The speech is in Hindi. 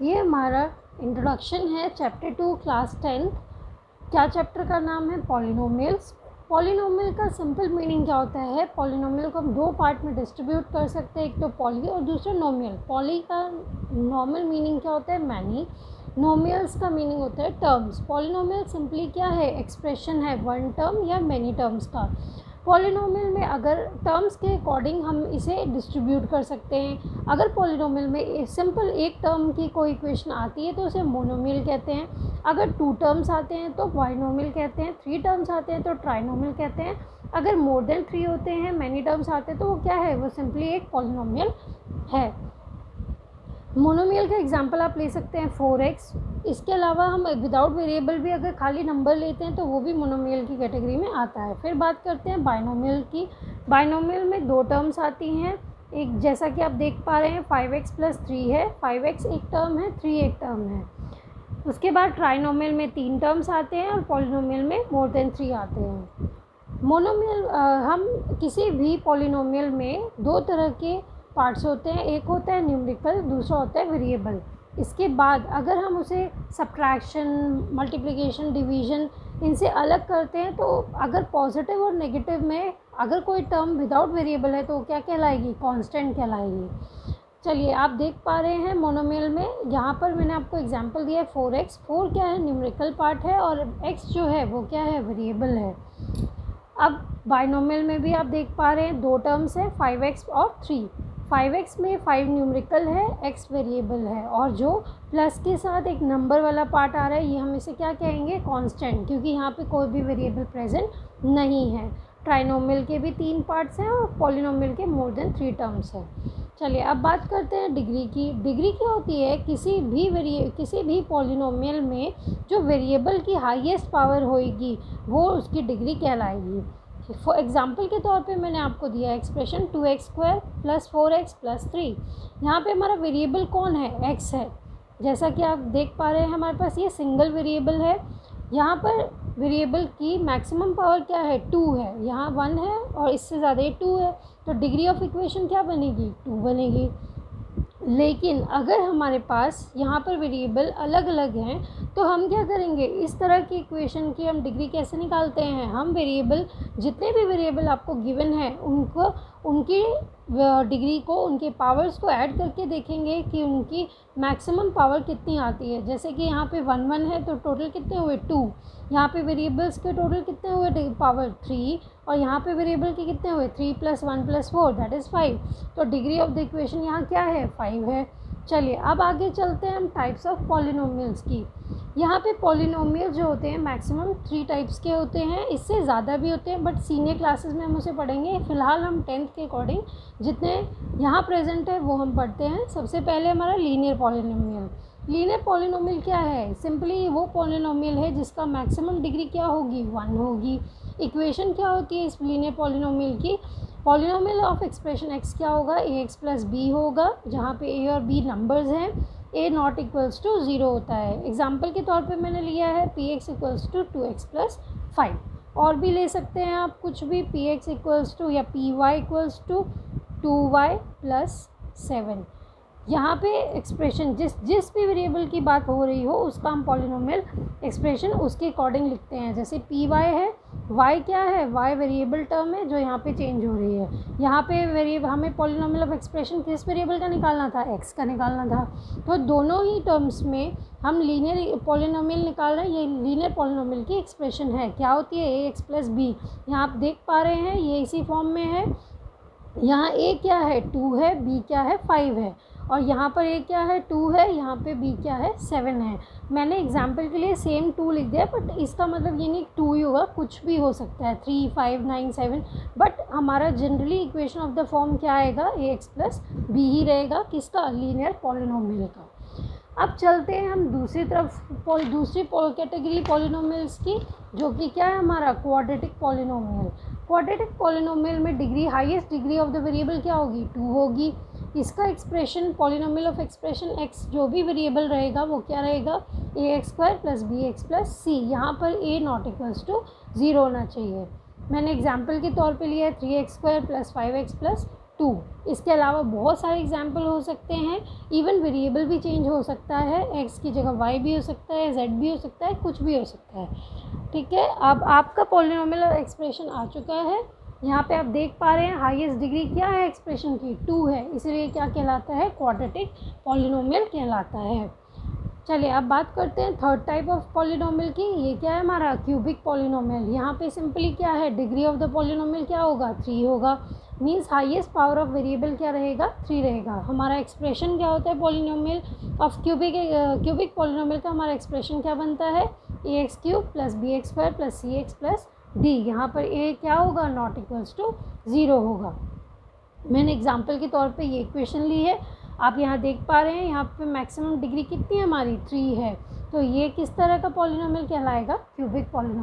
ये हमारा इंट्रोडक्शन है चैप्टर 2 क्लास 10। क्या चैप्टर का नाम है? पॉलिनोमियल्स। पॉलिनोमियल का सिंपल मीनिंग क्या होता है? पॉलिनोमियल को हम दो पार्ट में डिस्ट्रीब्यूट कर सकते हैं, एक तो पॉली और दूसरा नोमियल। पॉली का नॉर्मल मीनिंग क्या होता है? मैनी। नोमियल्स का मीनिंग होता है टर्म्स। पॉलिनोमियल सिंपली क्या है? एक्सप्रेशन है वन टर्म या मैनी टर्म्स का। पॉलिनोमियल में अगर टर्म्स के अकॉर्डिंग हम इसे डिस्ट्रीब्यूट कर सकते हैं। अगर पॉलिनोमियल में सिंपल एक टर्म की कोई इक्वेशन आती है तो उसे मोनोमियल कहते हैं। अगर टू टर्म्स आते हैं तो बाइनोमियल कहते हैं। थ्री टर्म्स आते हैं तो ट्राइनोमियल कहते हैं। अगर मोर देन थ्री होते हैं, मैनी टर्म्स आते हैं, तो वो क्या है? वो सिंपली एक पॉलिनोमियल है। मोनोमियल का एग्जांपल आप ले सकते हैं 4x। इसके अलावा हम विदाउट वेरिएबल भी अगर खाली नंबर लेते हैं तो वो भी मोनोमियल की कैटेगरी में आता है। फिर बात करते हैं बाइनोमियल की। बाइनोमियल में दो टर्म्स आती हैं। एक जैसा कि आप देख पा रहे हैं 5x + 3 है। 5x एक टर्म है, 3 एक टर्म है। उसके बाद ट्राइनोमियल में 3 टर्म्स आते हैं और पॉलिनोमियल में मोर देन 3 आते हैं। मोनोमियल हम किसी भी पॉलिनोमियल में दो तरह के पार्ट्स होते हैं, एक होता है न्यूमेरिकल, दूसरा होता है वेरिएबल। इसके बाद अगर हम उसे सब्ट्रैक्शन, मल्टीप्लिकेशन, डिवीजन इनसे अलग करते हैं तो अगर पॉजिटिव और नेगेटिव में अगर कोई टर्म विदाउट वेरिएबल है तो क्या कहलाएगी? कांस्टेंट कहलाएगी। चलिए आप देख पा रहे हैं मोनोमियल में यहाँ पर मैंने आपको एग्जांपल दिया है 4x। 4 क्या है? न्यूमेरिकल पार्ट है और x जो है वो क्या है? वेरिएबल है। अब बाइनोमियल में भी आप देख पा रहे हैं दो टर्म्स है 5x और 3। 5x में 5 न्यूमेरिकल है, x वेरिएबल है, और जो प्लस के साथ एक नंबर वाला पार्ट आ रहा है ये हम इसे क्या कहेंगे? कांस्टेंट, क्योंकि यहाँ पे कोई भी वेरिएबल प्रेजेंट नहीं है। ट्राइनोमियल के भी 3 पार्ट्स हैं और पॉलिनोमियल के मोर देन 3 टर्म्स हैं। चलिए अब बात करते हैं डिग्री की। डिग्री क्या होती है? किसी भी पॉलिनोमियल में जो वेरिएबल की हाईएस्ट पावर होएगी वो उसकी डिग्री कहलाएगी। फॉर एग्जांपल के तौर पे मैंने आपको दिया एक्सप्रेशन 2x² + 4x + 3। यहाँ पे हमारा वेरिएबल कौन है? x है। जैसा कि आप देख पा रहे हैं हमारे पास ये सिंगल वेरिएबल है। यहाँ पर वेरिएबल की मैक्सिमम पावर क्या है? 2 है। यहाँ 1 है और इससे ज़्यादा 2 है, तो डिग्री ऑफ इक्वेशन क्या बनेगी? 2 बनेगी। लेकिन अगर हमारे पास यहाँ पर वेरिएबल अलग अलग हैं तो हम क्या करेंगे? इस तरह की इक्वेशन की हम डिग्री कैसे निकालते हैं? हम वेरिएबल, जितने भी वेरिएबल आपको गिवन है उनको, उनकी डिग्री को, उनके पावर्स को ऐड करके देखेंगे कि उनकी मैक्सिमम पावर कितनी आती है। जैसे कि यहाँ पे 1 1 है तो टोटल कितने हुए? 2। यहाँ पे वेरिएबल्स के टोटल कितने हुए? पावर 3। और यहाँ पे वेरिएबल के कितने हुए? 3 + 1 + 4 दैट इज़ 5। तो डिग्री ऑफ द इक्वेशन यहाँ क्या है? 5 है। चलिए अब आगे चलते हैं हम टाइप्स ऑफ पॉलिनोमियल्स की। यहाँ पे पॉलिनोमियल जो होते हैं मैक्सिमम 3 टाइप्स के होते हैं, इससे ज़्यादा भी होते हैं बट सीनियर क्लासेस में हम उसे पढ़ेंगे। फ़िलहाल हम 10th के अकॉर्डिंग जितने यहाँ प्रेजेंट है वो हम पढ़ते हैं। सबसे पहले हमारा लीनियर पॉलिनोमियल। लीनियर पॉलिनोमियल क्या है? सिंपली वो पॉलिनोमियल है जिसका मैक्सिमम डिग्री क्या होगी? 1 होगी। इक्वेशन क्या होती है इस लीनियर पॉलिनोमियल की? पॉलिनोमियल ऑफ एक्सप्रेशन x क्या होगा? ax + b होगा, जहाँ पे a और b नंबर्स हैं। a नॉट इक्वल्स टू 0 होता है। एग्जाम्पल के तौर पे मैंने लिया है px = 2x + 5। और भी ले सकते हैं आप कुछ भी, px = या py = 2y + 7। यहाँ पे एक्सप्रेशन जिस भी वेरिएबल की बात हो रही हो उसका हम पॉलिनोमियल एक्सप्रेशन उसके अकॉर्डिंग लिखते हैं। जैसे पी वाई है, वाई क्या है? वाई वेरिएबल टर्म है जो यहाँ पे चेंज हो रही है। यहाँ पे हमें पॉलिनोमियल ऑफ एक्सप्रेशन किस वेरिएबल का निकालना था? एक्स का निकालना था। तो दोनों ही टर्म्स में हम लीनियर पॉलिनोमियल निकाल रहे हैं। ये लीनियर पॉलिनोमियल की एक्सप्रेशन है। क्या होती है? ax + b। यहाँ आप देख पा रहे हैं ये इसी फॉर्म में है। यहाँ a क्या है? 2 है, b क्या है? 5 है। और यहाँ पर a क्या है? 2 है, यहाँ पे b क्या है? 7 है। मैंने एग्जाम्पल के लिए सेम 2 लिख दिया बट इसका मतलब ये नहीं 2 ही होगा, कुछ भी हो सकता है, 3 5 9 7। बट हमारा generally equation of the form क्या आएगा? ax + b ही रहेगा। किसका? लीनियर पॉलिनोमियल का। अब चलते हैं हम दूसरी कैटेगरी पॉलिनोमियल्स की, जो कि क्या है हमारा? Quadratic polynomial. क्वाड्रेटिक पॉलिनोमियल में degree, highest degree of the variable क्या होगी? 2 होगी। इसका expression, polynomial of expression x जो भी वेरिएबल रहेगा वो क्या रहेगा? ax² + bx + c। यहाँ पर a नॉट इक्वल्स टू 0 होना चाहिए। मैंने एग्जाम्पल के तौर पे लिया है 3x² + 5x + 2। इसके अलावा बहुत सारे एग्जाम्पल हो सकते हैं, इवन वेरिएबल भी चेंज हो सकता है, x की जगह y भी हो सकता है, z भी हो सकता है, कुछ भी हो सकता है। ठीक है, अब आपका पॉलिनोमियल एक्सप्रेशन आ चुका है। यहाँ पे आप देख पा रहे हैं हाईएस्ट डिग्री क्या है एक्सप्रेशन की, 2 है, इसलिए क्या कहलाता है, क्वाड्रेटिक पॉलिनोमियल कहलाता है। चलिए अब बात करते हैं थर्ड टाइप ऑफ पॉलिनोमियल की। ये क्या है हमारा, क्यूबिक पॉलिनोमियल। यहाँ पे सिंपली क्या है, डिग्री ऑफ द पॉलिनोमियल क्या होगा, 3 होगा। Means highest power of variable क्या रहेगा, 3 रहेगा। हमारा एक्सप्रेशन क्या होता है पॉलिनोमियल ऑफ क्यूबिक पॉलिनोमियल का, हमारा एक्सप्रेशन क्या बनता है, ax³ + bx² + cx + d। यहाँ पर a क्या होगा, नॉट इक्वल्स टू 0 होगा। मैंने एग्जाम्पल के तौर पे ये इक्वेशन ली है, आप यहाँ देख पा रहे हैं, यहाँ पे मैक्सिमम डिग्री कितनी है हमारी, 3 है। तो ये किस तरह का पॉलिनोमियल कहलाएगा, क्यूबिक पॉलिनोमियल।